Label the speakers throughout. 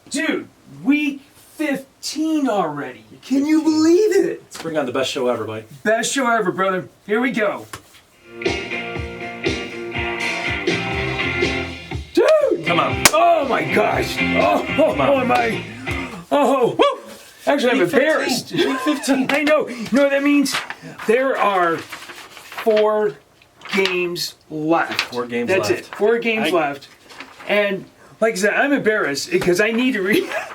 Speaker 1: Dude, week 15 already. Can you believe it?
Speaker 2: Let's bring on the best show ever, buddy.
Speaker 1: Best show ever, brother. Here we go. Dude!
Speaker 2: Come on.
Speaker 1: Oh my gosh. Oh my. Oh, woo! Actually, I'm embarrassed.
Speaker 2: Week 15.
Speaker 1: I know. You know what that means? There are 4 games left.
Speaker 2: 4 games
Speaker 1: That's
Speaker 2: left.
Speaker 1: it. 4 games left. And like I said, I'm embarrassed because I need to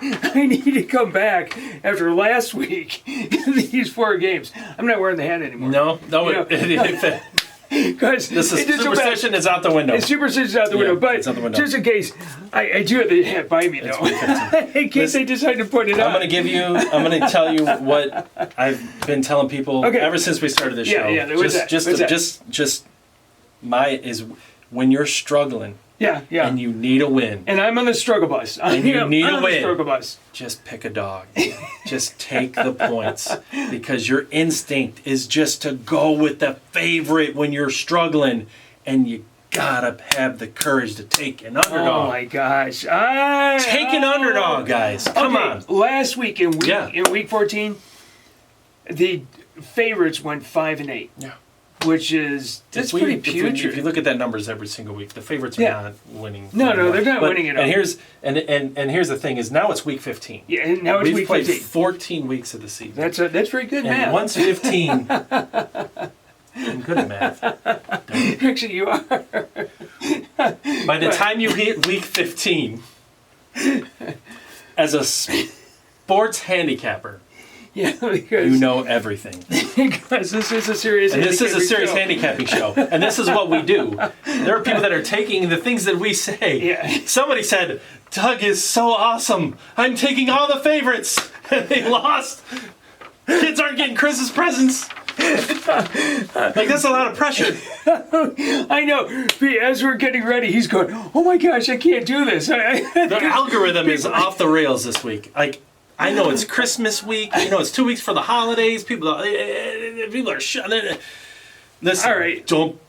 Speaker 1: I need to come back after last week in these 4 games. I'm not wearing the hat anymore.
Speaker 2: No.
Speaker 1: Because
Speaker 2: this is superstition is out the window.
Speaker 1: Superstition is out the window. But
Speaker 2: it's out the window.
Speaker 1: just in case, I do have the hat by me though. In case they decide to put it on.
Speaker 2: I'm going to tell you what I've been telling people ever since we started the show.
Speaker 1: Yeah,
Speaker 2: Just when you're struggling.
Speaker 1: Yeah.
Speaker 2: And you need a win.
Speaker 1: And I'm on the struggle bus.
Speaker 2: And you need a win.
Speaker 1: The struggle bus.
Speaker 2: Just pick a dog. Just take the points. Because your instinct is just to go with the favorite when you're struggling. And you gotta have the courage to take an underdog.
Speaker 1: Oh my gosh.
Speaker 2: Take an underdog, guys. Come on.
Speaker 1: Last week in week 14, the favorites went 5-8. Yeah. Which is that's pretty putrid.
Speaker 2: If you look at that numbers every single week, the favorites are not winning.
Speaker 1: No, they're not winning it.
Speaker 2: And here's the thing: is now it's week 15.
Speaker 1: Yeah, and now it's week 15.
Speaker 2: We've played 14 weeks of the season.
Speaker 1: That's very good math.
Speaker 2: And once 15, I'm good at math.
Speaker 1: Actually, you are.
Speaker 2: By the time you hit week 15, as a sports handicapper.
Speaker 1: Yeah, because
Speaker 2: you know everything.
Speaker 1: Because this is a serious
Speaker 2: handicapping show. And this is what we do. There are people that are taking the things that we say.
Speaker 1: Yeah.
Speaker 2: Somebody said, Doug is so awesome. I'm taking all the favorites. And they lost. Kids aren't getting Christmas presents. Like, that's a lot of pressure.
Speaker 1: I know. As we're getting ready, he's going, oh my gosh, I can't do this.
Speaker 2: The algorithm is off the rails this week. Like, I know it's Christmas week. You know it's 2 weeks for the holidays. People are Listen,
Speaker 1: all right.
Speaker 2: Don't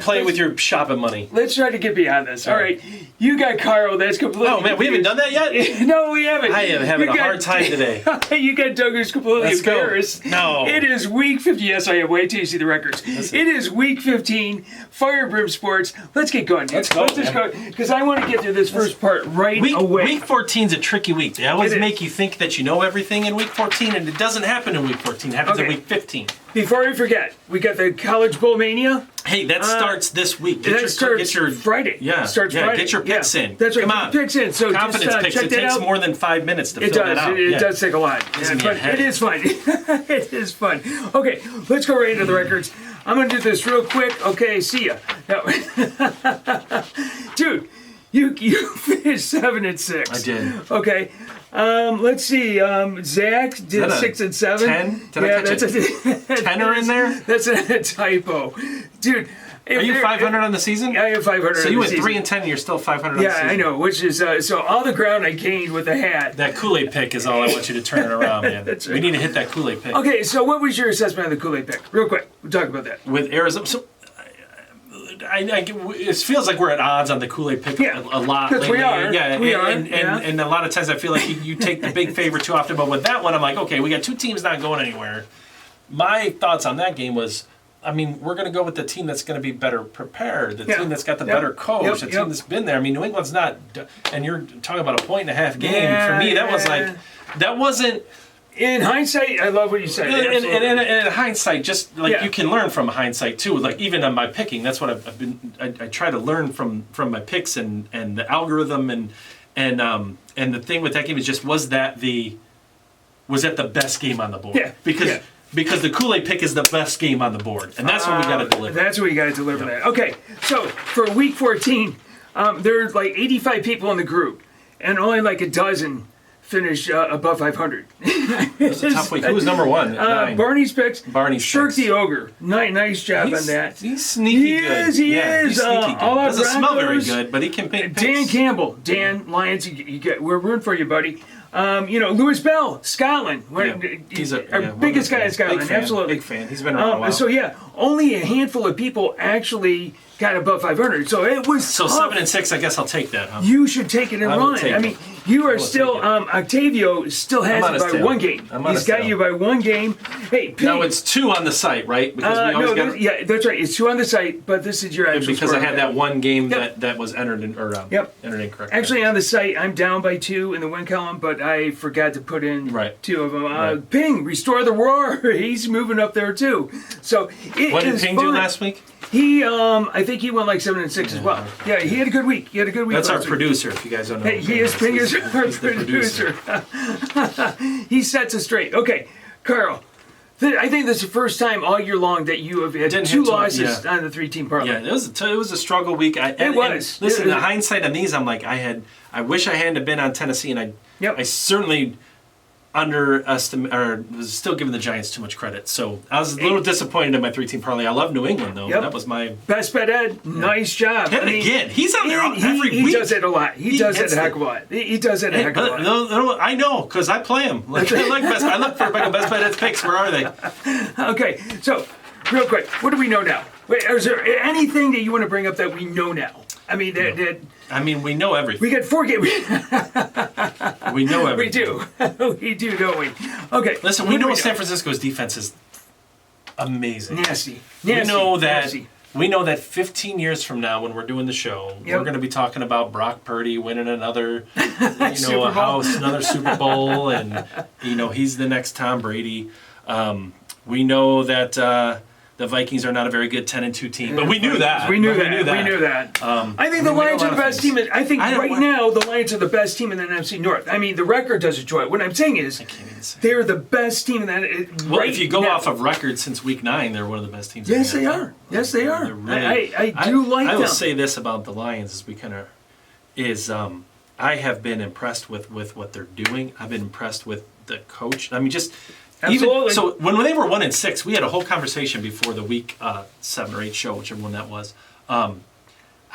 Speaker 2: play with your shopping money.
Speaker 1: Let's try to get beyond this. All right. You got Carl. That's completely.
Speaker 2: Oh man, we haven't done that yet.
Speaker 1: No, we haven't.
Speaker 2: I am having a hard time today.
Speaker 1: You got Doug who's completely embarrassed.
Speaker 2: No.
Speaker 1: It is week 15. Yes, I have. Wait till you see the records. It is week 15. Fire Brimm Sports. Let's get going. Let's just go because I want to get through this first part away.
Speaker 2: Week 14 is a tricky week. They always make you think that you know everything in week 14, and it doesn't happen in week 14. It happens in week 15.
Speaker 1: Before we forget, we got the College Bowl Mania.
Speaker 2: Hey, that starts this week.
Speaker 1: Get your Friday.
Speaker 2: Yeah,
Speaker 1: starts Friday.
Speaker 2: Get your picks in.
Speaker 1: That's right.
Speaker 2: Come on.
Speaker 1: Picks in. So
Speaker 2: confidence
Speaker 1: just,
Speaker 2: picks.
Speaker 1: check
Speaker 2: It
Speaker 1: that
Speaker 2: takes
Speaker 1: out.
Speaker 2: more than 5 minutes to fill that out.
Speaker 1: It does take a lot. But it is fun. It is fun. Okay, let's go right into the records. I'm going to do this real quick. Okay, see ya. No. Dude, you finished 7-6.
Speaker 2: I did.
Speaker 1: Okay. Let's see. Zach did 6 and 7.
Speaker 2: 10? Did I catch a tenner in there?
Speaker 1: That's a typo, dude.
Speaker 2: Are you 500 on the season?
Speaker 1: I have 500.
Speaker 2: So you went 3 and 10, and you're still 500 on the season.
Speaker 1: Yeah, I know. Which is so all the ground I gained with the hat.
Speaker 2: That Kool-Aid Pick is all I want you to turn it around, man.
Speaker 1: That's right.
Speaker 2: We need to hit that Kool-Aid Pick.
Speaker 1: Okay, so what was your assessment of the Kool-Aid Pick? Real quick, we'll talk about that.
Speaker 2: With Arizona, so it feels like we're at odds on the Kool-Aid Pick a lot lately.
Speaker 1: We are.
Speaker 2: And a lot of times I feel like you take the big favorite too often. But with that one, I'm like, okay, we got 2 teams not going anywhere. My thoughts on that game was, I mean, we're going to go with the team that's going to be better prepared, the team that's got the better coach, the team that's been there. I mean, New England's not, and you're talking about a 1.5 game. For me, that was like, that wasn't.
Speaker 1: In hindsight, I love what you said.
Speaker 2: And in hindsight, just like you can learn from hindsight too. Like even on my picking, that's what I've been. I try to learn from my picks and the algorithm and the thing with that game is just was that the best game on the board? Yeah. Because the Kool-Aid Pick is the best game on the board, and that's what we got to deliver.
Speaker 1: That's what you got to deliver. That. Okay, so for week 14, there's like 85 people in the group, and only like a dozen finished above 500.
Speaker 2: It's a tough week. Who was number 1?
Speaker 1: Barney's picks.
Speaker 2: Shirk
Speaker 1: the Ogre. Nice job on that.
Speaker 2: He's sneaky good.
Speaker 1: He is.
Speaker 2: He's sneaky good. Doesn't smell very good, but he can pick picks.
Speaker 1: Dan Campbell. Dan Lyons, we're rooting for you, buddy. Lewis Bell, Scotland.
Speaker 2: He's
Speaker 1: our biggest guy in Scotland.
Speaker 2: Big fan,
Speaker 1: absolutely.
Speaker 2: Big fan. He's been around a while.
Speaker 1: So, only a handful of people actually got above 500. So it was
Speaker 2: So
Speaker 1: tough.
Speaker 2: 7-6, I guess I'll take that, huh?
Speaker 1: You should take it and
Speaker 2: I will
Speaker 1: run.
Speaker 2: take
Speaker 1: I
Speaker 2: it.
Speaker 1: mean, you are
Speaker 2: will
Speaker 1: still
Speaker 2: take
Speaker 1: Octavio still has
Speaker 2: I'm on
Speaker 1: it
Speaker 2: his
Speaker 1: by
Speaker 2: tail.
Speaker 1: 1 game.
Speaker 2: I'm on
Speaker 1: He's
Speaker 2: his
Speaker 1: got
Speaker 2: tail.
Speaker 1: you by 1 game. Hey, Pig.
Speaker 2: No, it's 2 on the site, right? Because we always got
Speaker 1: yeah, that's right. It's 2 on the site, but this is your actual
Speaker 2: because
Speaker 1: score.
Speaker 2: I had that one game
Speaker 1: Yep.
Speaker 2: that was entered in or
Speaker 1: Yep.
Speaker 2: entered incorrect.
Speaker 1: Actually, on the site, I'm down by 2 in the win column, but I forgot to put in
Speaker 2: Right.
Speaker 1: 2 of them.
Speaker 2: Right.
Speaker 1: Ping, restore the roar. He's moving up there too. So
Speaker 2: What did
Speaker 1: is
Speaker 2: Ping
Speaker 1: fun.
Speaker 2: do last week?
Speaker 1: He, I think he went like 7-6 as well. Yeah, he had a good week.
Speaker 2: That's our
Speaker 1: last week.
Speaker 2: producer, if you guys don't know.
Speaker 1: Hey, he is Ping is our
Speaker 2: He's the
Speaker 1: producer. He sets us straight. Okay, Carl. I think this is the first time all year long that you have had
Speaker 2: Didn't
Speaker 1: 2
Speaker 2: hit too much,
Speaker 1: losses
Speaker 2: yeah.
Speaker 1: on the 3-team parlay.
Speaker 2: Yeah, it was a struggle week. It
Speaker 1: was.
Speaker 2: Listen,
Speaker 1: It
Speaker 2: the
Speaker 1: was.
Speaker 2: hindsight on these, I'm like, I wish I hadn't have been on Tennessee, and
Speaker 1: Yep.
Speaker 2: I certainly was still giving the Giants too much credit. So I was a little disappointed in my 3-team parlay. I love New England though.
Speaker 1: Yep.
Speaker 2: That was my
Speaker 1: Best bet Ed, nice job.
Speaker 2: hit it again. He's on there every
Speaker 1: he
Speaker 2: week.
Speaker 1: does it a lot. He does it
Speaker 2: hits
Speaker 1: a heck
Speaker 2: it.
Speaker 1: of a lot. He does it a heck of a lot.
Speaker 2: No, I know because I play them. Like, I like best. I look for best bet Ed's picks. Where are they?
Speaker 1: Okay, so real quick, what do we know now? Wait, is there anything that you want to bring up that we know now? I mean, that
Speaker 2: I mean, we know everything.
Speaker 1: we got 4 games.
Speaker 2: We know everything.
Speaker 1: We do. We do, don't we? Okay.
Speaker 2: Listen,
Speaker 1: what
Speaker 2: we
Speaker 1: do
Speaker 2: know San Francisco's defense is amazing.
Speaker 1: Nasty.
Speaker 2: We know that.
Speaker 1: Nasty.
Speaker 2: We know that 15 years from now, when we're doing the show,
Speaker 1: Yep.
Speaker 2: we're going to be talking about Brock Purdy winning another,
Speaker 1: Super Bowl.
Speaker 2: a house, another Super Bowl, and he's the next Tom Brady. We know that the Vikings are not a very good 10-2 team, but we knew that.
Speaker 1: We knew that. I think the Lions are the best team. I think right now the Lions are the best team in the NFC North. I mean, the record doesn't show it. What I'm saying is
Speaker 2: I can't even say.
Speaker 1: they're the best team in that.
Speaker 2: Well,
Speaker 1: right
Speaker 2: if you go
Speaker 1: now.
Speaker 2: off of record since Week 9, they're one of the best teams.
Speaker 1: Yes,
Speaker 2: in
Speaker 1: they
Speaker 2: the
Speaker 1: are. Yes, they are.
Speaker 2: They're really-
Speaker 1: I do like
Speaker 2: I
Speaker 1: them.
Speaker 2: will say this about the Lions as we kind of I have been impressed with what they're doing. I've been impressed with the coach. I mean, just
Speaker 1: Absolutely.
Speaker 2: even so when they were 1-6, we had a whole conversation before the Week 7 or 8 show, whichever one that was.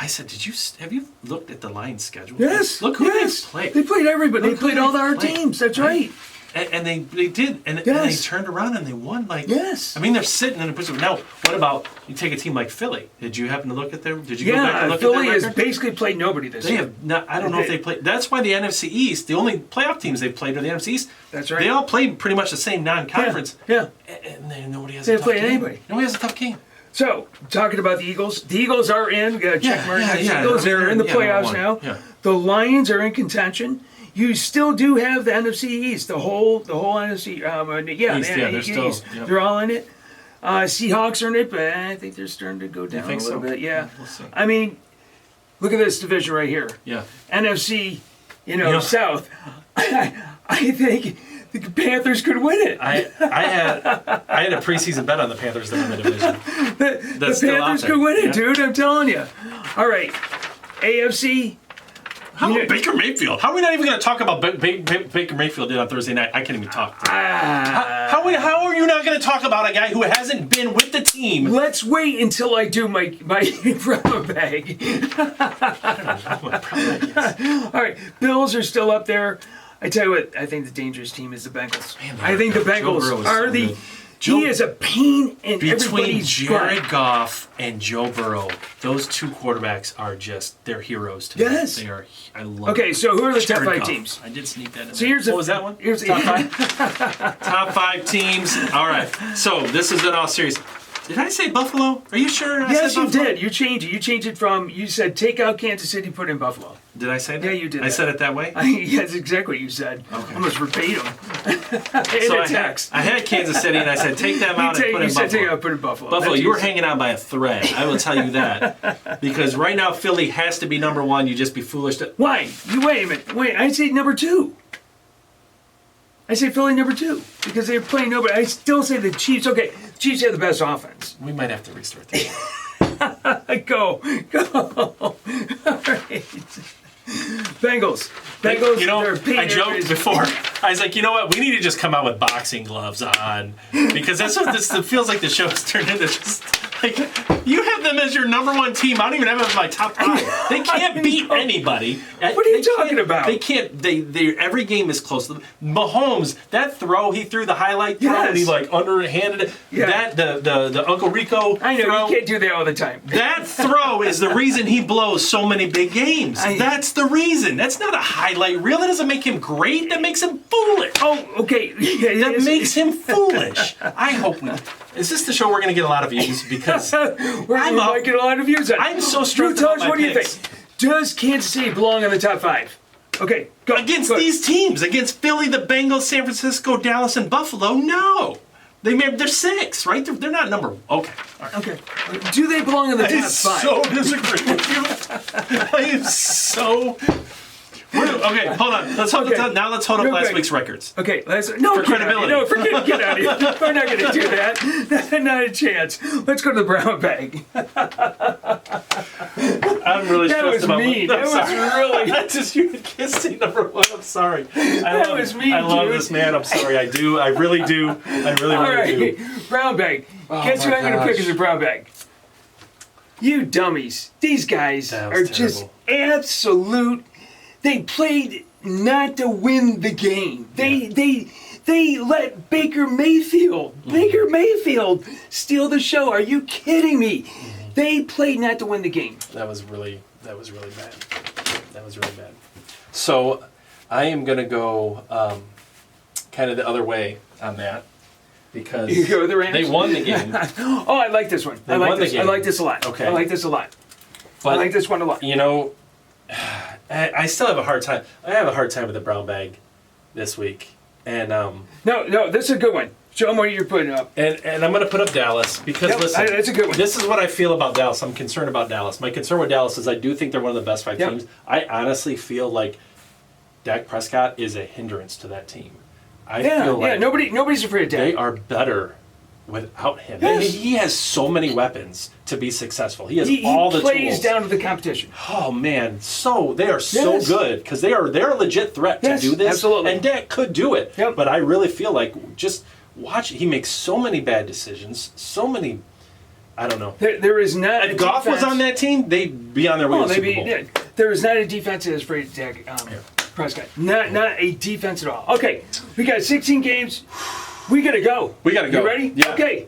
Speaker 2: I said, have you looked at the Lions schedule?
Speaker 1: Yes.
Speaker 2: Look who
Speaker 1: yes.
Speaker 2: they played.
Speaker 1: They played everybody.
Speaker 2: Look
Speaker 1: They played
Speaker 2: who
Speaker 1: all
Speaker 2: they
Speaker 1: our
Speaker 2: played.
Speaker 1: teams. That's right.
Speaker 2: And they did, and they
Speaker 1: Yes.
Speaker 2: turned around and they won. Like
Speaker 1: Yes.
Speaker 2: I mean, they're sitting in a position. Now, what about you take a team like Philly? Did you happen to look at their? Did you go back and
Speaker 1: Yeah,
Speaker 2: look
Speaker 1: Philly
Speaker 2: at
Speaker 1: has
Speaker 2: their record?
Speaker 1: basically played nobody this
Speaker 2: They
Speaker 1: year.
Speaker 2: have not. I don't know if they played. That's why the NFC East, the only playoff teams they've played are the NFC East.
Speaker 1: That's right.
Speaker 2: They all played pretty much the same non-conference.
Speaker 1: Yeah.
Speaker 2: And then nobody has
Speaker 1: They
Speaker 2: a tough
Speaker 1: played
Speaker 2: game.
Speaker 1: anybody.
Speaker 2: Nobody has a tough game.
Speaker 1: So, talking about the Eagles are in. We got to check mark.
Speaker 2: yeah,
Speaker 1: The
Speaker 2: yeah.
Speaker 1: Eagles
Speaker 2: I mean,
Speaker 1: are in the
Speaker 2: yeah,
Speaker 1: playoffs
Speaker 2: number
Speaker 1: now.
Speaker 2: one. Yeah.
Speaker 1: The Lions are in contention. You still do have the NFC East, the whole NFC.
Speaker 2: East, yeah, they're still-
Speaker 1: East.
Speaker 2: yep.
Speaker 1: They're all in it. Seahawks are in it, but I think they're starting to go down
Speaker 2: think
Speaker 1: a little
Speaker 2: so?
Speaker 1: bit. Yeah.
Speaker 2: We'll see.
Speaker 1: I mean, look at this division right here.
Speaker 2: Yeah.
Speaker 1: NFC,
Speaker 2: Yeah.
Speaker 1: South. I think the Panthers could win it.
Speaker 2: I had a preseason bet on the Panthers to win the division.
Speaker 1: The
Speaker 2: That's still out
Speaker 1: Panthers
Speaker 2: there.
Speaker 1: could win it,
Speaker 2: Yeah.
Speaker 1: dude. I'm telling you. All right, AFC.
Speaker 2: How about Baker Mayfield? How are we not even going to talk about Baker Mayfield did on Thursday night? I can't even talk. How are you not going to talk about a guy who hasn't been with the team?
Speaker 1: Let's wait until I do my Brahma bag. All right, Bills are still up there. I tell you what, I think the dangerous team is the Bengals.
Speaker 2: Man,
Speaker 1: I think the
Speaker 2: Joe Burrow
Speaker 1: Bengals
Speaker 2: is
Speaker 1: are
Speaker 2: so
Speaker 1: the.
Speaker 2: good.
Speaker 1: He is a pain in
Speaker 2: Between
Speaker 1: everybody's
Speaker 2: Jared
Speaker 1: butt.
Speaker 2: Goff and Joe Burrow, those two quarterbacks are they're heroes to me.
Speaker 1: Yes.
Speaker 2: They are. I love
Speaker 1: Okay, so who are the top
Speaker 2: Jared
Speaker 1: 5
Speaker 2: Goff.
Speaker 1: teams?
Speaker 2: I did sneak that in.
Speaker 1: So
Speaker 2: there.
Speaker 1: here's
Speaker 2: What was that one?
Speaker 1: Here's
Speaker 2: Top 5? Top 5 teams. All right. So this is in all seriousness. Did I say Buffalo? Are you sure?
Speaker 1: Yes,
Speaker 2: said
Speaker 1: you
Speaker 2: Buffalo?
Speaker 1: did. You changed it. You changed it from, you said take out Kansas City, put in Buffalo.
Speaker 2: Did I say that?
Speaker 1: Yeah, you did
Speaker 2: I
Speaker 1: that.
Speaker 2: said it that way?
Speaker 1: That's exactly what you said.
Speaker 2: Okay.
Speaker 1: Almost verbatim.
Speaker 2: So
Speaker 1: In a
Speaker 2: I
Speaker 1: text.
Speaker 2: had Kansas City, and I said take them out and put in
Speaker 1: You said
Speaker 2: Buffalo.
Speaker 1: take out, put in Buffalo.
Speaker 2: Buffalo,
Speaker 1: That's
Speaker 2: you
Speaker 1: what
Speaker 2: were
Speaker 1: said.
Speaker 2: hanging on by a thread. I will tell you that. Because right now, Philly has to be number 1. You just be foolish to.
Speaker 1: Why? You wait a minute. Wait, I say number 2. I say Philly number 2 because they're playing nobody. I still say the Chiefs. Okay, the Chiefs have the best offense.
Speaker 2: We might have to restart this.
Speaker 1: Go. All right. Bengals. Bengals.
Speaker 2: You know,
Speaker 1: they're paid
Speaker 2: I joked
Speaker 1: everybody's-
Speaker 2: before. I was like, you know what? We need to just come out with boxing gloves on because that's what this it feels like. The show's turned into just Like, you have them as your number one team. I don't even have them in my top 5. They can't beat anybody.
Speaker 1: What are you talking about?
Speaker 2: They can't. They every game is close. Mahomes, that throw he threw, the highlight throw, and he like underhanded it.
Speaker 1: Yeah.
Speaker 2: That the Uncle Rico.
Speaker 1: I know
Speaker 2: throw,
Speaker 1: you can't do that all the time.
Speaker 2: That throw is the reason he blows so many big games. That's the reason. That's not a highlight reel. That doesn't make him great. That makes him foolish.
Speaker 1: Oh, okay. Yeah,
Speaker 2: That makes him foolish. I hope we. Is this the show we're going to get a lot of views? Because
Speaker 1: we're might get a lot of views on it.
Speaker 2: I'm so stressed
Speaker 1: You tell
Speaker 2: about
Speaker 1: us,
Speaker 2: my
Speaker 1: what do you
Speaker 2: picks.
Speaker 1: think? Does Kansas City belong in the top 5? Okay, go.
Speaker 2: Against these teams, against Philly, the Bengals, San Francisco, Dallas, and Buffalo, no. They're 6, right? They're not number. Okay. All right.
Speaker 1: Okay. Do they belong in the top 5?
Speaker 2: So disagree with you. I am so. Okay, hold on. Let's hold now. Let's hold up last week's records.
Speaker 1: Okay, for
Speaker 2: credibility.
Speaker 1: No, forget. Get out of here. We're not going to do that. Not a chance. Let's go to the brown bag.
Speaker 2: I'm really
Speaker 1: That
Speaker 2: stressed
Speaker 1: was
Speaker 2: about
Speaker 1: mean.
Speaker 2: my,
Speaker 1: That was really.
Speaker 2: That's just you kissing number 1. I'm sorry.
Speaker 1: That was mean,
Speaker 2: I love
Speaker 1: dude.
Speaker 2: this man. I'm sorry. I do. I really do. I really,
Speaker 1: All
Speaker 2: really
Speaker 1: right,
Speaker 2: do.
Speaker 1: brown bag. Guess who
Speaker 2: my
Speaker 1: I'm going to pick
Speaker 2: gosh.
Speaker 1: as a brown bag? You dummies. These guys
Speaker 2: That
Speaker 1: are
Speaker 2: was
Speaker 1: just
Speaker 2: terrible.
Speaker 1: absolute. They played not to win the game. They let Baker Mayfield steal the show. Are you kidding me? They played not to win the game.
Speaker 2: That was really bad. That was really bad. So I am going to go kind of the other way on that because
Speaker 1: You go with the Rams?
Speaker 2: they won the game.
Speaker 1: Oh, I like this one. I
Speaker 2: won
Speaker 1: like
Speaker 2: the
Speaker 1: this. I
Speaker 2: game.
Speaker 1: like this a lot.
Speaker 2: Okay.
Speaker 1: I like this a lot.
Speaker 2: But
Speaker 1: I like this one a lot.
Speaker 2: You know, I still have a hard time. I have a hard time with the brown bag this week. And
Speaker 1: No, this is a good one. Show them what you're putting up.
Speaker 2: and I'm going to put up Dallas because
Speaker 1: Yep,
Speaker 2: listen,
Speaker 1: that's a good one.
Speaker 2: This is what I feel about Dallas. I'm concerned about Dallas. My concern with Dallas is I do think they're one of the best 5
Speaker 1: Yep.
Speaker 2: teams. I honestly feel like Dak Prescott is a hindrance to that team. I feel like
Speaker 1: nobody's afraid of
Speaker 2: they
Speaker 1: Dak.
Speaker 2: are better without him.
Speaker 1: Yes.
Speaker 2: He has so many weapons to be successful. He has
Speaker 1: He
Speaker 2: all the
Speaker 1: plays
Speaker 2: tools.
Speaker 1: down to the competition.
Speaker 2: Oh man, they are so
Speaker 1: Yes.
Speaker 2: good because they're a legit threat
Speaker 1: Yes,
Speaker 2: to do this.
Speaker 1: absolutely.
Speaker 2: And Dak could do it.
Speaker 1: Yep.
Speaker 2: But I really feel like just watch. He makes so many bad decisions. So many. I don't know.
Speaker 1: There is not.
Speaker 2: If Goff was on that team, they'd be on their way to the Super Bowl.
Speaker 1: Yeah. There is not a defense that is afraid of Dak Prescott. Not a defense at all. Okay, we got 16 games. We gotta go.
Speaker 2: We gotta go.
Speaker 1: You ready?
Speaker 2: Yeah.
Speaker 1: Okay.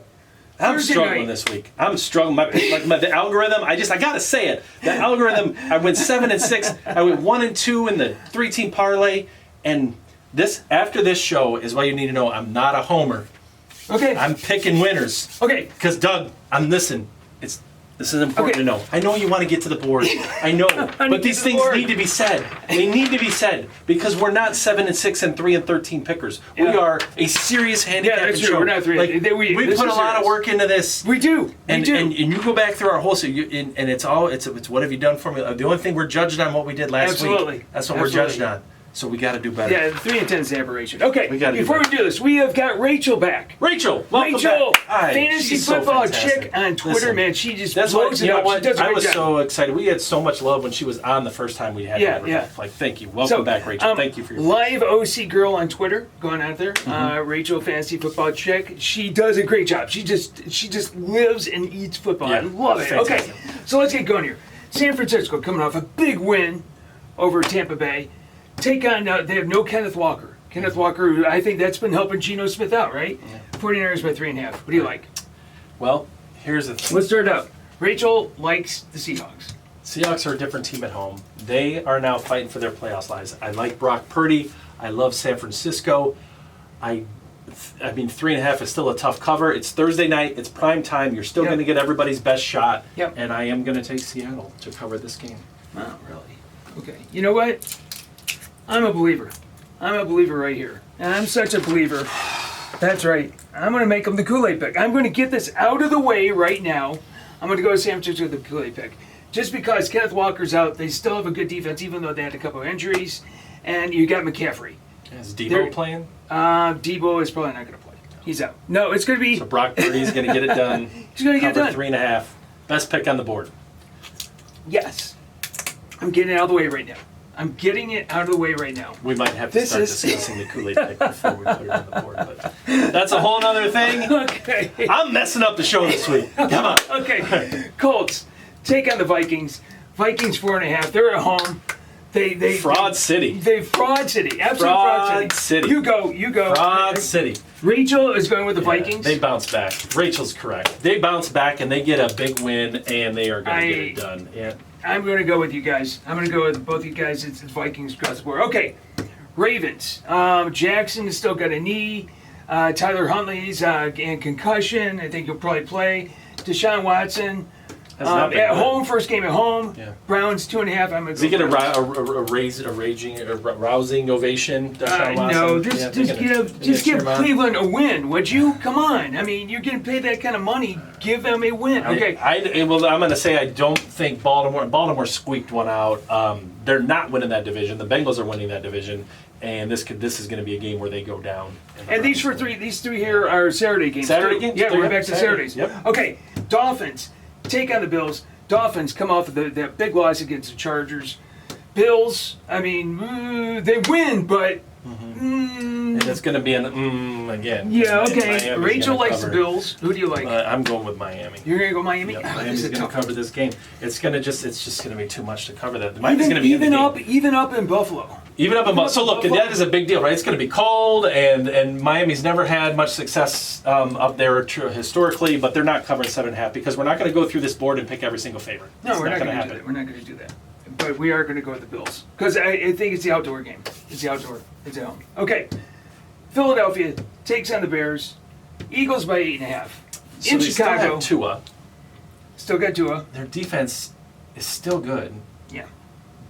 Speaker 2: I'm
Speaker 1: Thursday
Speaker 2: struggling
Speaker 1: night.
Speaker 2: this week. I'm struggling. The algorithm. I gotta say it. The algorithm. I went 7-6. I went 1-2 in the 3-team parlay. And after this show is what you need to know. I'm not a homer.
Speaker 1: Okay.
Speaker 2: I'm picking winners.
Speaker 1: Okay.
Speaker 2: Because Doug, this is important to know. I know you want to get to the board. I know, but these things need to be said. They need to be said because we're not 7-6 and 3-13 pickers. We
Speaker 1: Yeah.
Speaker 2: are a serious handicapping
Speaker 1: that's true.
Speaker 2: show.
Speaker 1: We're not 3.
Speaker 2: Like, we
Speaker 1: This
Speaker 2: put a
Speaker 1: is
Speaker 2: lot of
Speaker 1: serious.
Speaker 2: work into this.
Speaker 1: We do.
Speaker 2: And,
Speaker 1: we do.
Speaker 2: and you go back through our whole and it's what have you done for me? The only thing we're judged on what we did last
Speaker 1: Absolutely.
Speaker 2: week. That's what
Speaker 1: Absolutely.
Speaker 2: we're judged on. So we got to do better.
Speaker 1: Yeah, 3 and 10 is an aberration. Okay,
Speaker 2: We gotta do
Speaker 1: before we
Speaker 2: better.
Speaker 1: do this, we have got Rachel back.
Speaker 2: Rachel, welcome
Speaker 1: Rachel,
Speaker 2: back. Hi,
Speaker 1: fantasy
Speaker 2: she's so
Speaker 1: football
Speaker 2: fantastic.
Speaker 1: chick on Twitter,
Speaker 2: Listen,
Speaker 1: man. She just
Speaker 2: That's
Speaker 1: blows
Speaker 2: what
Speaker 1: it up. She does a
Speaker 2: I
Speaker 1: great
Speaker 2: was
Speaker 1: job.
Speaker 2: so excited. We had so much love when she was on the first time we had
Speaker 1: Yeah,
Speaker 2: her.
Speaker 1: yeah.
Speaker 2: Like, thank you. Welcome back, Rachel. Thank you for your
Speaker 1: live OC girl on Twitter going out there.
Speaker 2: Mm-hmm.
Speaker 1: Rachel Fantasy Football Chick. She does a great job. She just lives and eats football. I
Speaker 2: Yeah,
Speaker 1: love it.
Speaker 2: fantastic.
Speaker 1: Okay, so let's get going here. San Francisco coming off a big win over Tampa Bay. Take on. They have no Kenneth Walker. Kenneth Walker, I think that's been helping Geno Smith out, right? 49ers by 3.5. What do you like?
Speaker 2: Well, here's the thing.
Speaker 1: Let's start out. Rachel likes the Seahawks.
Speaker 2: Seahawks are a different team at home. They are now fighting for their playoffs lives. I like Brock Purdy. I love San Francisco. I mean, 3.5 is still a tough cover. It's Thursday night. It's prime time. You're still
Speaker 1: Yep.
Speaker 2: going to get everybody's best shot.
Speaker 1: Yep.
Speaker 2: And I am going to take Seattle to cover this game.
Speaker 1: Oh, really? Okay. You know what? I'm a believer. I'm a believer right here. And I'm such a believer. That's right. I'm going to make them the Kool-Aid Pick. I'm going to get this out of the way right now. I'm going to go to San Francisco with the Kool-Aid Pick. Just because Kenneth Walker's out, they still have a good defense, even though they had a couple of injuries. And you got McCaffrey.
Speaker 2: Is Debo playing?
Speaker 1: Debo is probably not going to play. He's out. No, it's going to be...
Speaker 2: So Brock Purdy's going to get it done.
Speaker 1: He's going to get it done.
Speaker 2: 3.5. Best pick on the board.
Speaker 1: Yes. I'm getting it out of the way right now. I'm getting it out of the way right now.
Speaker 2: We might have to
Speaker 1: This
Speaker 2: start
Speaker 1: is-
Speaker 2: discussing the Kool-Aid Pick before we put it on the board, but that's a whole other thing.
Speaker 1: Okay.
Speaker 2: I'm messing up the show this week. Come on.
Speaker 1: Okay. Colts take on the Vikings. Vikings 4.5. They're at home. They
Speaker 2: Fraud City.
Speaker 1: They fraud city. Absolute fraud
Speaker 2: Fraud
Speaker 1: city.
Speaker 2: City.
Speaker 1: You go.
Speaker 2: Fraud City.
Speaker 1: Rachel is going with the Vikings.
Speaker 2: They bounce back. Rachel's correct. They bounce back and they get a big win and they are going to get it done. Yeah.
Speaker 1: I'm going to go with you guys. I'm going to go with both you guys. It's Vikings across the board. Okay. Ravens. Jackson has still got a knee. Tyler Huntley's and concussion. I think he'll probably play. Deshaun Watson.
Speaker 2: Has not been
Speaker 1: At
Speaker 2: good.
Speaker 1: home, first game at home.
Speaker 2: Yeah.
Speaker 1: Browns 2.5. I'm gonna
Speaker 2: Is he
Speaker 1: go
Speaker 2: going
Speaker 1: Browns.
Speaker 2: to rousing ovation? Deshaun Watson?
Speaker 1: No,
Speaker 2: Yeah,
Speaker 1: just
Speaker 2: they're gonna
Speaker 1: give
Speaker 2: cheer him on.
Speaker 1: Cleveland a win, would you? Come on. I mean, you're getting paid that kind of money. Give them a win. Okay.
Speaker 2: Well, I'm going to say I don't think Baltimore squeaked one out. They're not winning that division. The Bengals are winning that division, and this is going to be a game where they go down.
Speaker 1: And these three here are Saturday games.
Speaker 2: Saturday
Speaker 1: too.
Speaker 2: games?
Speaker 1: Yeah,
Speaker 2: They're
Speaker 1: we're back to
Speaker 2: Saturday.
Speaker 1: Saturdays.
Speaker 2: Yep.
Speaker 1: Okay. Dolphins take on the Bills. Dolphins come off of that big loss against the Chargers. Bills, I mean, they win, but.
Speaker 2: And it's going to be an again.
Speaker 1: Yeah,
Speaker 2: And
Speaker 1: okay.
Speaker 2: Miami's
Speaker 1: Rachel
Speaker 2: gonna
Speaker 1: likes the
Speaker 2: cover.
Speaker 1: Bills. Who do you like?
Speaker 2: I'm going with Miami.
Speaker 1: You're going to go Miami?
Speaker 2: Yep,
Speaker 1: Ah, this
Speaker 2: Miami's
Speaker 1: is a
Speaker 2: going to
Speaker 1: tough
Speaker 2: cover
Speaker 1: one.
Speaker 2: this game. It's just going to be too much to cover that. Miami's going to be
Speaker 1: Even
Speaker 2: in the game.
Speaker 1: even up in Buffalo.
Speaker 2: Even up in Buffalo. So look,
Speaker 1: Buffalo.
Speaker 2: that is a big deal, right? It's going to be cold, and Miami's never had much success up there historically, but they're not covering 7.5 because we're not going to go through this board and pick every single favorite.
Speaker 1: No,
Speaker 2: It's
Speaker 1: we're not
Speaker 2: gonna
Speaker 1: going to do that. We're not going to do that. But we are going to go with the Bills because I think it's the outdoor game. It's the outdoor. It's at home. Okay. Philadelphia takes on the Bears. Eagles by 8.5.
Speaker 2: So
Speaker 1: In
Speaker 2: they
Speaker 1: Chicago,
Speaker 2: still have Tua.
Speaker 1: still got Tua.
Speaker 2: Their defense is still good.
Speaker 1: Yeah.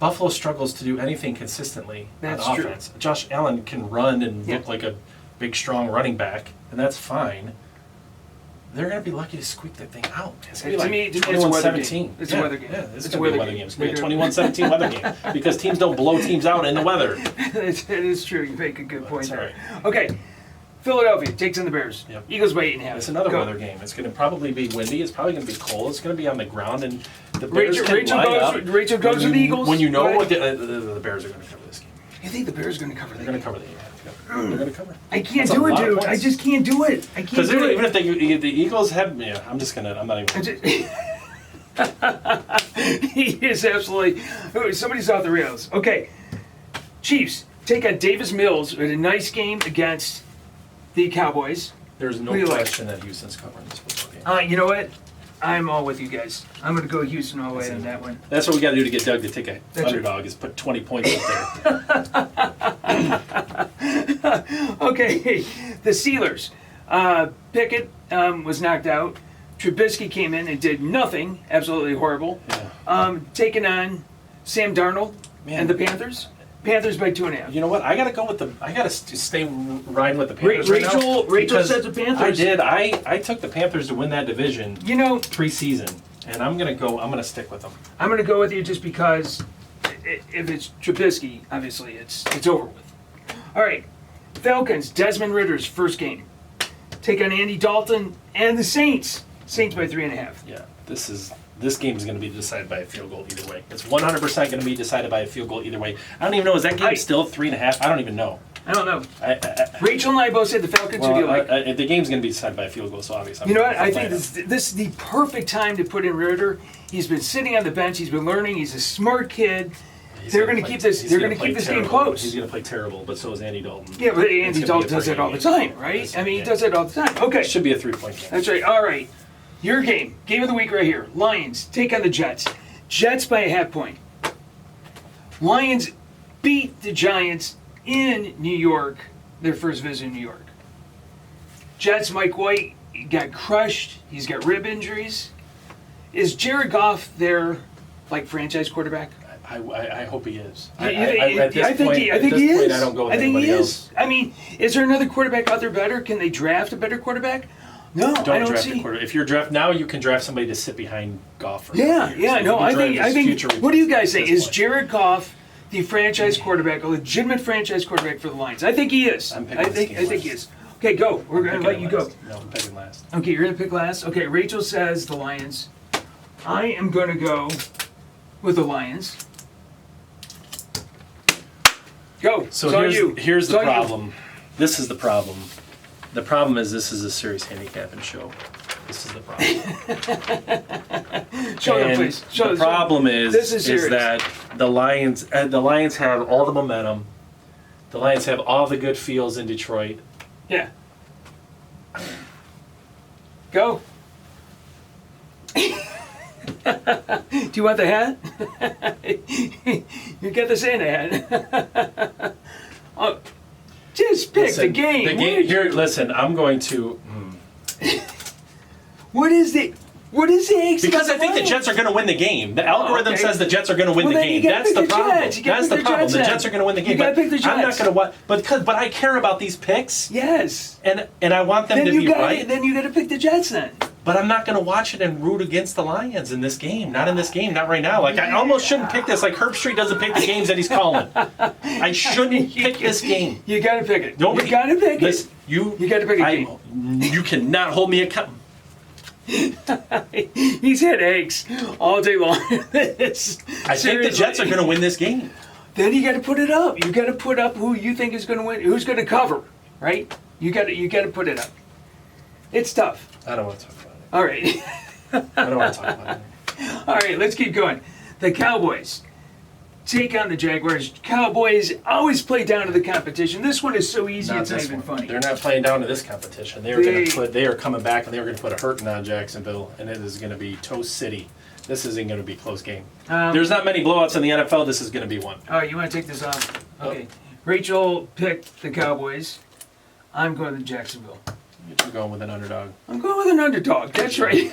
Speaker 2: Buffalo struggles to do anything consistently
Speaker 1: That's
Speaker 2: on
Speaker 1: true.
Speaker 2: offense. Josh Allen can run and
Speaker 1: Yeah.
Speaker 2: look like a big, strong running back, and that's fine. They're going to be lucky to squeak that thing out. It's going to
Speaker 1: To
Speaker 2: be
Speaker 1: me,
Speaker 2: like
Speaker 1: it's a weather
Speaker 2: 21-17.
Speaker 1: game. It's a weather game.
Speaker 2: Yeah, it's
Speaker 1: It's a
Speaker 2: going to be a
Speaker 1: weather
Speaker 2: weather
Speaker 1: game.
Speaker 2: game. It's going to be a 21-17 weather game because teams don't blow teams out in the weather.
Speaker 1: It is true. You make a good point
Speaker 2: That's
Speaker 1: there.
Speaker 2: all
Speaker 1: Okay. Philadelphia takes on the Bears.
Speaker 2: Yep.
Speaker 1: Eagles by 8.5.
Speaker 2: It's another
Speaker 1: Go.
Speaker 2: weather game. It's going to probably be windy. It's probably going to be cold. It's going to be on the ground, and the Bears
Speaker 1: Rachel
Speaker 2: can line
Speaker 1: goes-
Speaker 2: up.
Speaker 1: Rachel goes
Speaker 2: When
Speaker 1: with the
Speaker 2: you-
Speaker 1: Eagles.
Speaker 2: When you know
Speaker 1: Go
Speaker 2: what the Bears are going to cover this game.
Speaker 1: You think the Bears are going to cover
Speaker 2: They're
Speaker 1: that?
Speaker 2: going to cover the game. They're going to cover.
Speaker 1: I can't
Speaker 2: That's a
Speaker 1: do it,
Speaker 2: lot of
Speaker 1: dude. I
Speaker 2: points.
Speaker 1: just can't do it. I can't
Speaker 2: Because
Speaker 1: do it.
Speaker 2: even if the Eagles have, I'm not even.
Speaker 1: I just, he is absolutely. Oh, somebody's off the rails. Okay. Chiefs take on Davis Mills with a nice game against the Cowboys.
Speaker 2: There's no
Speaker 1: Who do you like?
Speaker 2: question that Houston's covering this football game.
Speaker 1: You know what? I'm all with you guys. I'm going to go Houston all the way on that one.
Speaker 2: That's what we got to do to get Doug to take a
Speaker 1: That's
Speaker 2: underdog is put 20 points up there.
Speaker 1: Okay, the Steelers. Pickett was knocked out. Trubisky came in and did nothing. Absolutely horrible.
Speaker 2: Yeah.
Speaker 1: Taking on Sam Darnold
Speaker 2: Man.
Speaker 1: and the Panthers. Panthers by 2.5.
Speaker 2: You know what? I got to go with I got to stay riding with the Panthers
Speaker 1: Rachel
Speaker 2: right now. because
Speaker 1: said the Panthers.
Speaker 2: I did. I took the Panthers to win that division
Speaker 1: You know,
Speaker 2: preseason, and I'm gonna stick with them.
Speaker 1: I'm going to go with you just because if it's Trubisky, obviously it's over with. All right, Falcons. Desmond Ritter's first game. Take on Andy Dalton and the Saints. Saints by 3.5.
Speaker 2: Yeah, this game is going to be decided by a field goal either way. It's 100% going to be decided by a field goal either way. I don't even know. Is that game
Speaker 1: Right.
Speaker 2: still 3.5? I don't even know.
Speaker 1: I don't know.
Speaker 2: I,
Speaker 1: Rachel and I both said the Falcons. Who do you like?
Speaker 2: the game's going to be decided by a field goal, so obviously.
Speaker 1: You know what? I think this is the perfect time to put in Ritter. He's been sitting on the bench. He's been learning. He's a smart kid. They're going to keep this. They're going to keep this game close.
Speaker 2: He's going to play terrible, but so is Andy Dalton.
Speaker 1: Yeah, but
Speaker 2: It's
Speaker 1: Andy
Speaker 2: gonna
Speaker 1: Dalton
Speaker 2: be a
Speaker 1: does that all the time, right? I mean, he does that all the time. Okay,
Speaker 2: It should be a 3-point game.
Speaker 1: that's right. All right, your game of the week right here. Lions take on the Jets. Jets by a half point. Lions beat the Giants in New York. Their first visit in New York. Jets. Mike White got crushed. He's got rib injuries. Is Jared Goff their franchise quarterback?
Speaker 2: I hope he is.
Speaker 1: I think he is.
Speaker 2: I don't go with
Speaker 1: I think he
Speaker 2: anybody
Speaker 1: is.
Speaker 2: else.
Speaker 1: I mean, is there another quarterback out there better? Can they draft a better quarterback? No, I don't
Speaker 2: draft
Speaker 1: see.
Speaker 2: a quarterback. If you're draft now, you can draft somebody to sit behind Goff for a
Speaker 1: Yeah,
Speaker 2: couple years.
Speaker 1: yeah,
Speaker 2: You
Speaker 1: no,
Speaker 2: can
Speaker 1: I
Speaker 2: draft his
Speaker 1: think.
Speaker 2: future
Speaker 1: What do you guys
Speaker 2: at
Speaker 1: think?
Speaker 2: this
Speaker 1: Is
Speaker 2: point.
Speaker 1: Jared Goff the franchise quarterback, a legitimate franchise quarterback for the Lions? I think he is.
Speaker 2: I'm picking
Speaker 1: I
Speaker 2: this
Speaker 1: think
Speaker 2: game
Speaker 1: he
Speaker 2: last.
Speaker 1: is. Okay, go. We're
Speaker 2: I'm
Speaker 1: gonna let
Speaker 2: picking
Speaker 1: you go.
Speaker 2: last. No, I'm picking last.
Speaker 1: Okay, you're gonna pick last. Okay, Rachel says the Lions. I am gonna go with the Lions. Go.
Speaker 2: So
Speaker 1: it's all
Speaker 2: here's
Speaker 1: you.
Speaker 2: here's
Speaker 1: It's
Speaker 2: the
Speaker 1: all you.
Speaker 2: problem. This is the problem. The problem is this is a serious handicapping show. This is the problem.
Speaker 1: Show them,
Speaker 2: And
Speaker 1: please. Show
Speaker 2: the
Speaker 1: them.
Speaker 2: problem
Speaker 1: This
Speaker 2: is
Speaker 1: serious.
Speaker 2: that the Lions have all the momentum. The Lions have all the good feels in Detroit.
Speaker 1: Yeah. Go. Do you want the hat? You get the Santa hat. Oh, just pick the game.
Speaker 2: The game here. Listen, I'm going to.
Speaker 1: What is the X?
Speaker 2: Because I think the Jets are going to win the game. The algorithm
Speaker 1: okay.
Speaker 2: says the Jets are going to win
Speaker 1: Well,
Speaker 2: the
Speaker 1: then you
Speaker 2: game.
Speaker 1: gotta
Speaker 2: That's
Speaker 1: pick
Speaker 2: the
Speaker 1: the
Speaker 2: problem.
Speaker 1: Jets. You gotta
Speaker 2: That's the
Speaker 1: pick the
Speaker 2: problem.
Speaker 1: Jets
Speaker 2: The
Speaker 1: then.
Speaker 2: Jets are going to win the game.
Speaker 1: You gotta
Speaker 2: but
Speaker 1: pick the
Speaker 2: I'm not
Speaker 1: Jets.
Speaker 2: going to what? But I care about these picks,
Speaker 1: Yes.
Speaker 2: and I want them
Speaker 1: Then
Speaker 2: to
Speaker 1: you
Speaker 2: be
Speaker 1: got
Speaker 2: right.
Speaker 1: Then you got to pick the Jets then.
Speaker 2: But I'm not going to watch it and root against the Lions in this game. Not in this game. Not right now. Like I almost shouldn't pick this. Like Herb Street doesn't pick the games that he's calling. I shouldn't pick this game.
Speaker 1: You got to pick it.
Speaker 2: Nobody,
Speaker 1: You got to pick
Speaker 2: listen,
Speaker 1: it.
Speaker 2: You
Speaker 1: You gotta pick a game.
Speaker 2: You cannot hold me accountable.
Speaker 1: He's had eggs all day long.
Speaker 2: I think the Jets are going to win this game.
Speaker 1: Then you got to put it up. You got to put up who you think is going to win, who's going to cover, right? You got to put it up. It's tough.
Speaker 2: I don't want to talk about it.
Speaker 1: All right.
Speaker 2: I don't want to talk about it.
Speaker 1: All right, let's keep going. The Cowboys take on the Jaguars. Cowboys always play down to the competition. This one is so easy, it's not
Speaker 2: this
Speaker 1: even
Speaker 2: one.
Speaker 1: funny.
Speaker 2: They're not playing down to this competition. They are coming back and they are going to put a hurting on Jacksonville, and it is going to be Toast City. This isn't going to be a close game. There's not many blowouts in the NFL. This is going to be one.
Speaker 1: Oh, you want to take this off? Okay. Rachel picked the Cowboys. I'm going to Jacksonville.
Speaker 2: You're going with an underdog.
Speaker 1: I'm going with an underdog. That's right.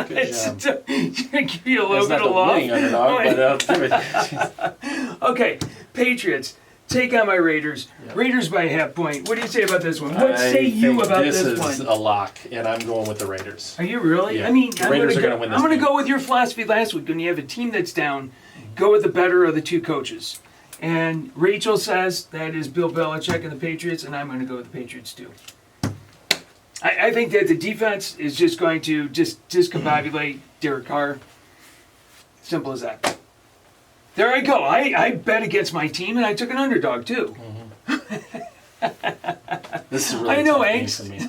Speaker 2: Good job.
Speaker 1: Give you a little
Speaker 2: It's
Speaker 1: bit
Speaker 2: not
Speaker 1: of
Speaker 2: the
Speaker 1: love.
Speaker 2: winning underdog, but I'll give it.
Speaker 1: Okay, Patriots take on my Raiders.
Speaker 2: Yep.
Speaker 1: Raiders by a half point. What do you say about this one? What
Speaker 2: I
Speaker 1: say you
Speaker 2: think
Speaker 1: about
Speaker 2: this
Speaker 1: this
Speaker 2: is
Speaker 1: one?
Speaker 2: a lock, and I'm going with the Raiders.
Speaker 1: Are you really?
Speaker 2: Yeah.
Speaker 1: I mean,
Speaker 2: The Raiders are gonna win this
Speaker 1: I'm going to
Speaker 2: game.
Speaker 1: go with your philosophy last week. When you have a team that's down, go with the better of the two coaches. And Rachel says that is Bill Belichick and the Patriots, and I'm going to go with the Patriots too. I think that the defense is just going to just discombobulate Derek Carr. Simple as that. There I go. I bet against my team, and I took an underdog too.
Speaker 2: This is a really
Speaker 1: I know,
Speaker 2: tough game
Speaker 1: Hanks.
Speaker 2: for me.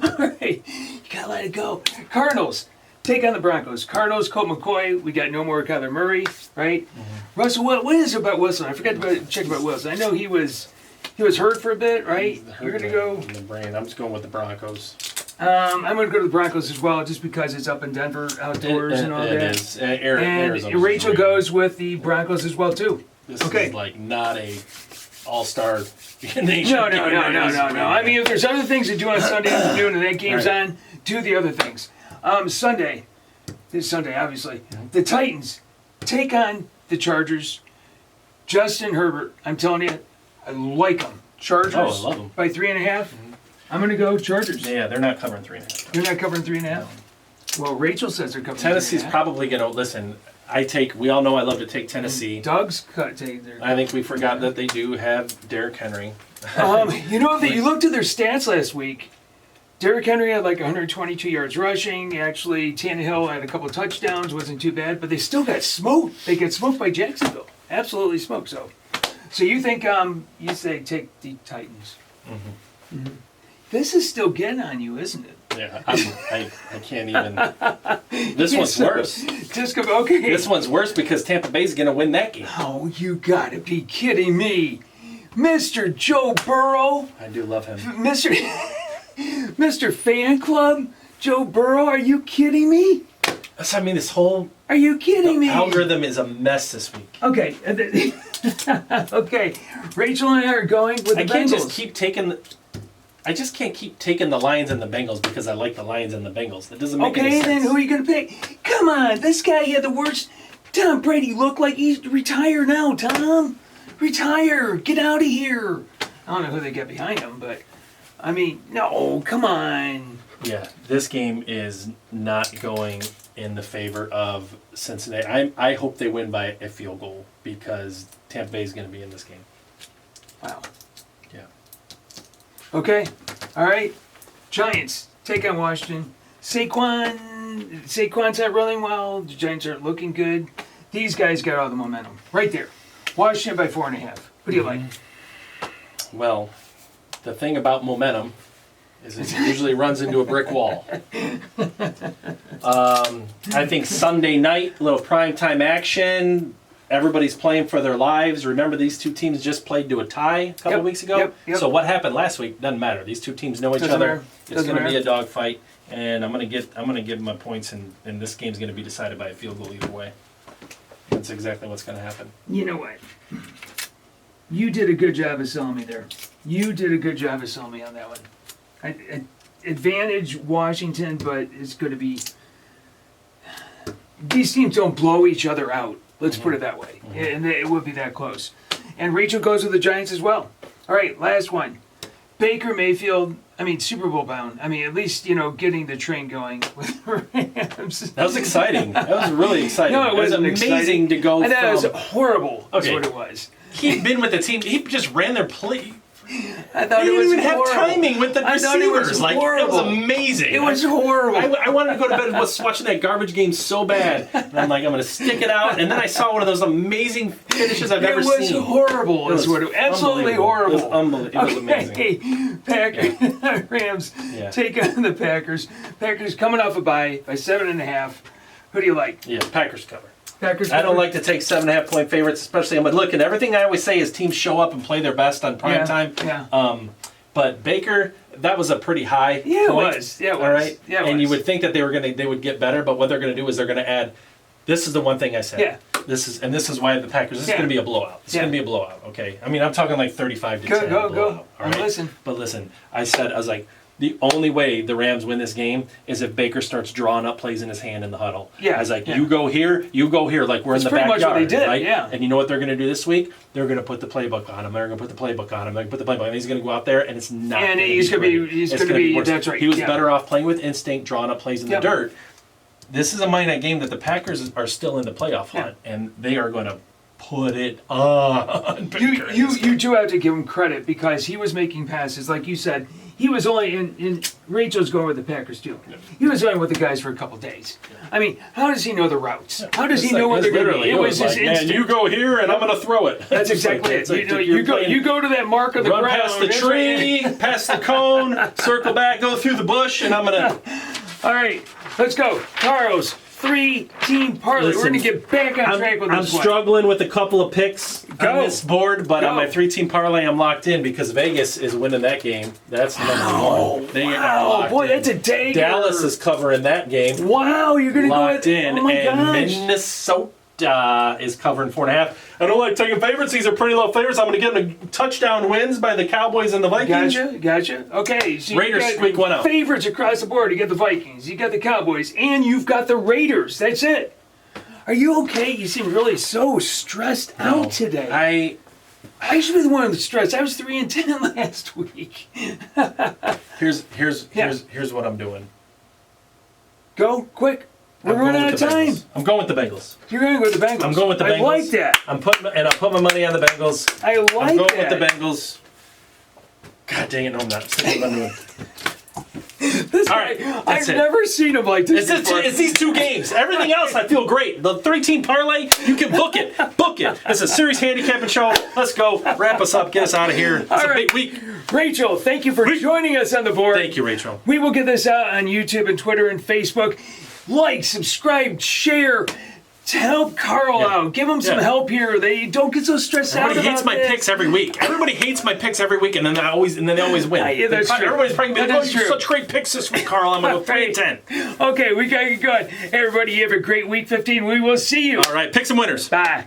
Speaker 1: All right, you gotta let it go. Cardinals take on the Broncos. Cardinals, Colt McCoy. We got no more Kyler Murray, right? Russell, what is it about Wilson? I forgot to check about Wilson. I know he was hurt for a bit, right? You're gonna go.
Speaker 2: In the brain. I'm just going with the Broncos.
Speaker 1: I'm gonna go to the Broncos as well, just because it's up in Denver, outdoors, and all
Speaker 2: It
Speaker 1: that.
Speaker 2: is.
Speaker 1: And
Speaker 2: Arizona's
Speaker 1: Rachel
Speaker 2: great.
Speaker 1: goes with the Broncos as well too.
Speaker 2: This
Speaker 1: Okay.
Speaker 2: is like not a all-star nation.
Speaker 1: No. I mean, if there's other things to do on Sunday afternoon and that game's
Speaker 2: Right.
Speaker 1: on, do the other things. Sunday, this Sunday, obviously, the Titans take on the Chargers. Justin Herbert, I'm telling you, I like them. Chargers
Speaker 2: Oh, I love 'em.
Speaker 1: by 3.5. I'm going to go Chargers.
Speaker 2: Yeah, they're not covering 3.5.
Speaker 1: They're not covering 3.5. Well, Rachel says they're covering.
Speaker 2: Tennessee's
Speaker 1: 3.5.
Speaker 2: probably going to listen. We all know I love to take Tennessee.
Speaker 1: Doug's cut. Their,
Speaker 2: I think we forgot that they do have Derrick Henry.
Speaker 1: you know, that you looked at their stats last week. Derrick Henry had like 122 yards rushing. Actually, Tannehill had a couple of touchdowns. Wasn't too bad, but they still got smoked. They get smoked by Jacksonville. Absolutely smoked. So you think you say take the Titans? Mm-hmm. This is still getting on you, isn't it?
Speaker 2: Yeah, I can't even. This one's worse.
Speaker 1: Just go, okay.
Speaker 2: This one's worse because Tampa Bay's going to win that game.
Speaker 1: Oh, you gotta be kidding me. Mr. Joe Burrow.
Speaker 2: I do love him.
Speaker 1: Mr. Fan Club. Joe Burrow, are you kidding me?
Speaker 2: I mean, this whole
Speaker 1: Are you kidding me?
Speaker 2: algorithm is a mess this week.
Speaker 1: Okay. Okay. Rachel and I are going with the
Speaker 2: I can't
Speaker 1: Bengals.
Speaker 2: just keep taking. I just can't keep taking the Lions and the Bengals because I like the Lions and the Bengals. That doesn't make any
Speaker 1: Okay,
Speaker 2: sense.
Speaker 1: then who are you going to pick? Come on, this guy had the worst. Tom Brady looked like he's retired now, Tom. Retire. Get out of here. I don't know who they got behind him, but, I mean, no, come on.
Speaker 2: Yeah, this game is not going in the favor of Cincinnati. I hope they win by a field goal because Tampa Bay is going to be in this game.
Speaker 1: Wow.
Speaker 2: Yeah.
Speaker 1: Okay, all right. Giants take on Washington. Saquon's not running well. The Giants aren't looking good. These guys got all the momentum right there. Washington by 4.5. Who do you like?
Speaker 2: Well, the thing about momentum is it usually runs into a brick wall. I think Sunday night, a little primetime action. Everybody's playing for their lives. Remember, these two teams just played to a tie a couple of weeks ago.
Speaker 1: Yep.
Speaker 2: So what happened last week doesn't matter. These two teams know each
Speaker 1: Doesn't
Speaker 2: other.
Speaker 1: matter.
Speaker 2: It's going to be a dogfight, and I'm going to give my points, and this game's going to be decided by a field goal either way. That's exactly what's going to happen.
Speaker 1: You know what? You did a good job of selling me there. You did a good job of selling me on that one. Advantage Washington, but it's going to be. These teams don't blow each other out. Let's put it that way. And it would be that close. And Rachel goes with the Giants as well. All right, last one. Baker Mayfield, Super Bowl bound. At least, getting the train going with the Rams.
Speaker 2: That was exciting. That was really exciting.
Speaker 1: No, it wasn't
Speaker 2: amazing
Speaker 1: exciting.
Speaker 2: to go
Speaker 1: and that was
Speaker 2: from...
Speaker 1: horrible,
Speaker 2: Okay.
Speaker 1: is what it was.
Speaker 2: He'd been with the team. He just ran their play.
Speaker 1: I thought
Speaker 2: He
Speaker 1: it
Speaker 2: didn't
Speaker 1: was
Speaker 2: even have
Speaker 1: horrible.
Speaker 2: timing with the
Speaker 1: I thought it was
Speaker 2: receivers. It
Speaker 1: horrible.
Speaker 2: was amazing.
Speaker 1: It was horrible.
Speaker 2: I wanted to go to bed and was watching that garbage game so bad. And I'm like, I'm going to stick it out. And then I saw one of those amazing finishes I've ever seen.
Speaker 1: It was horrible.
Speaker 2: It was
Speaker 1: Absolutely horrible.
Speaker 2: It was unbelievable. It was amazing.
Speaker 1: Packers, Rams take on the Packers. Packers coming off a bye by 7.5. Who do you like?
Speaker 2: Yeah, Packers cover.
Speaker 1: Packers.
Speaker 2: I don't like to take 7.5 point favorites, especially. But look, and everything I always say is teams show up and play their best on prime time.
Speaker 1: Yeah.
Speaker 2: But Baker, that was a pretty high point.
Speaker 1: It was. Yeah, it was.
Speaker 2: All right.
Speaker 1: Yeah, it
Speaker 2: and
Speaker 1: was.
Speaker 2: you would think that they would get better, but what they're going to do is they're going to add. This is the one thing I said.
Speaker 1: Yeah.
Speaker 2: This is why the Packers. This is going to be a blowout. It's going to be a blowout. Okay. I'm talking like 35-10.
Speaker 1: Go.
Speaker 2: Blowout, all right?
Speaker 1: Listen.
Speaker 2: But listen, I was like, the only way the Rams win this game is if Baker starts drawing up plays in his hand in the huddle.
Speaker 1: Yeah.
Speaker 2: I was like, you go here, like we're
Speaker 1: That's
Speaker 2: in the
Speaker 1: pretty
Speaker 2: backyard.
Speaker 1: much what they did,
Speaker 2: right?
Speaker 1: yeah.
Speaker 2: And you know what they're going to do this week? They're going to put the playbook on him. They're going to put the playbook on him. They're going to put the playbook on him. He's going to go out there, and it's not.
Speaker 1: And he's going to be. He's going to be.
Speaker 2: worse.
Speaker 1: That's right.
Speaker 2: He was better off playing with instinct, drawing up plays in the dirt. This is a Monday night game that the Packers are still in the playoff hunt, and they are going to put it on.
Speaker 1: You do have to give him credit because he was making passes, like you said. He was only in Rachel's going with the Packers too. Yeah. He was going with the guys for a couple days. How does he know the routes? How does he know what they're going to be?
Speaker 2: It was his instinct. Man, you go here and I'm going to throw it.
Speaker 1: That's exactly it. You go to that mark of the ground.
Speaker 2: Run past the tree, past the cone, circle back, go through the bush, and I'm going to...
Speaker 1: All right, let's go. Carlos. 3-team parlay. We're going to get back on track with this
Speaker 2: I'm struggling with a couple of picks on this board, but on my 3-team parlay, I'm locked in because Vegas is winning that game. That's number one. They are locked in.
Speaker 1: That's a dagger.
Speaker 2: Dallas is covering that game.
Speaker 1: Wow, you're going to go
Speaker 2: locked in, and Minnesota is covering 4.5. I don't like taking favorites. These are pretty low favorites. I'm going to get them to touchdown wins by the Cowboys and the Vikings.
Speaker 1: Gotcha. Okay, so
Speaker 2: Raiders squeak one out.
Speaker 1: Favorites across the board. You got the Vikings, you got the Cowboys, and you've got the Raiders. That's it. Are you okay? You seem really so stressed out today. I should be the one that's stressed. I was 3-10 last week.
Speaker 2: Here's what I'm doing.
Speaker 1: Go quick. We're running out of time.
Speaker 2: I'm going with the Bengals.
Speaker 1: You're going with the Bengals.
Speaker 2: I'm going with the Bengals.
Speaker 1: I like that.
Speaker 2: I'll put my money on the Bengals.
Speaker 1: I like that.
Speaker 2: I'm going with the Bengals. God dang it, no, I'm not. That's what I'm doing. All right,
Speaker 1: I've never seen him like this.
Speaker 2: It's these two games. Everything else, I feel great. The 3-team parlay, you can book it. Book it. It's a serious handicapping show. Let's go. Wrap us up. Get us out of here. It's a big week.
Speaker 1: Rachel, thank you for joining us on the board.
Speaker 2: Thank you, Rachel.
Speaker 1: We will get this out on YouTube and Twitter and Facebook. Like, subscribe, share. To help Carl out. Give him some help here. They don't get so stressed out about
Speaker 2: Everybody hates my picks every week. Everybody hates my picks every week, and then they always win.
Speaker 1: Yeah, that's true.
Speaker 2: Everybody's probably going to be
Speaker 1: true.
Speaker 2: such great picks this week, Carl. I'm going to go 3-10.
Speaker 1: Okay, we got to get going. Everybody, you have a great week 15. We will see you.
Speaker 2: All right, pick some winners.
Speaker 1: Bye.